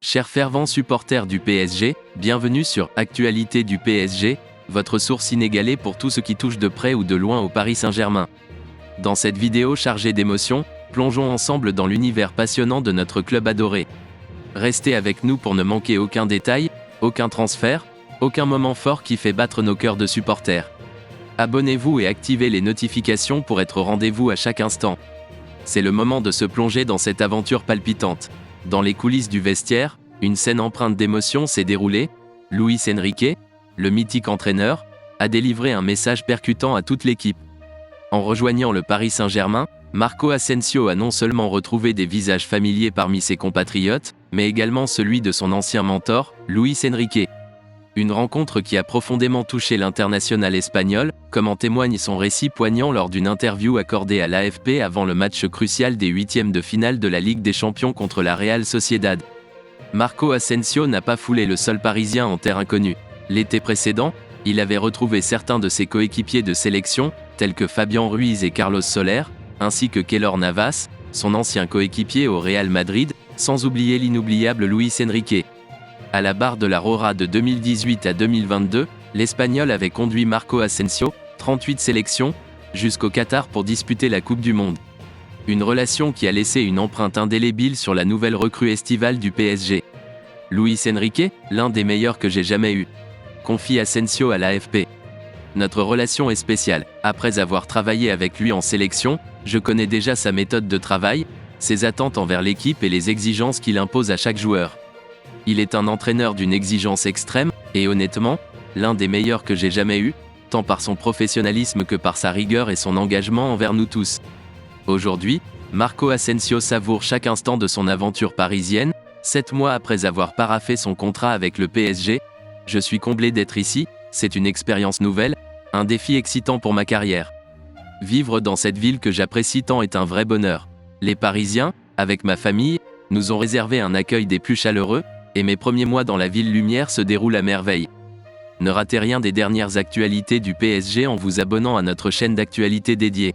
Chers fervents supporters du PSG, bienvenue sur Actualité du PSG, votre source inégalée pour tout ce qui touche de près ou de loin au Paris Saint-Germain. Dans cette vidéo chargée d'émotions, plongeons ensemble dans l'univers passionnant de notre club adoré. Restez avec nous pour ne manquer aucun détail, aucun transfert, aucun moment fort qui fait battre nos cœurs de supporters. Abonnez-vous et activez les notifications pour être au rendez-vous à chaque instant. C'est le moment de se plonger dans cette aventure palpitante. Dans les coulisses du vestiaire, une scène empreinte d'émotion s'est déroulée. Luis Enrique, le mythique entraîneur, a délivré un message percutant à toute l'équipe. En rejoignant le Paris Saint-Germain, Marco Asensio a non seulement retrouvé des visages familiers parmi ses compatriotes, mais également celui de son ancien mentor, Luis Enrique. Une rencontre qui a profondément touché l'international espagnol, comme en témoigne son récit poignant lors d'une interview accordée à l'AFP avant le match crucial des huitièmes de finale de la Ligue des Champions contre la Real Sociedad. Marco Asensio n'a pas foulé le sol parisien en terre inconnue. L'été précédent, il avait retrouvé certains de ses coéquipiers de sélection, tels que Fabian Ruiz et Carlos Soler, ainsi que Keylor Navas, son ancien coéquipier au Real Madrid, sans oublier l'inoubliable Luis Enrique. À la barre de la Roja de 2018 à 2022, l'Espagnol avait conduit Marco Asensio, 38 sélections, jusqu'au Qatar pour disputer la Coupe du Monde. Une relation qui a laissé une empreinte indélébile sur la nouvelle recrue estivale du PSG. Luis Enrique, l'un des meilleurs que j'ai jamais eu. Confie Asensio à l'AFP. Notre relation est spéciale. Après avoir travaillé avec lui en sélection, je connais déjà sa méthode de travail, ses attentes envers l'équipe et les exigences qu'il impose à chaque joueur. Il est un entraîneur d'une exigence extrême, et honnêtement, l'un des meilleurs que j'ai jamais eu, tant par son professionnalisme que par sa rigueur et son engagement envers nous tous. Aujourd'hui, Marco Asensio savoure chaque instant de son aventure parisienne. 7 mois après avoir paraphé son contrat avec le PSG, je suis comblé d'être ici, c'est une expérience nouvelle, un défi excitant pour ma carrière. Vivre dans cette ville que j'apprécie tant est un vrai bonheur. Les Parisiens, avec ma famille, nous ont réservé un accueil des plus chaleureux, et mes premiers mois dans la ville lumière se déroulent à merveille. Ne ratez rien des dernières actualités du PSG en vous abonnant à notre chaîne d'actualité dédiée.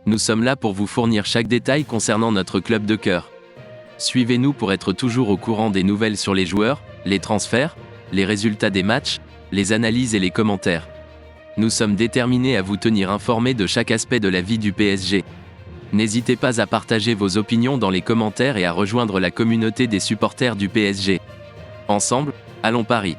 Nous sommes là pour vous fournir chaque détail concernant notre club de cœur. Suivez-nous pour être toujours au courant des nouvelles sur les joueurs, les transferts, les résultats des matchs, les analyses et les commentaires. Nous sommes déterminés à vous tenir informés de chaque aspect de la vie du PSG. N'hésitez pas à partager vos opinions dans les commentaires et à rejoindre la communauté des supporters du PSG. Ensemble, allons Paris!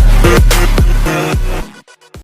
With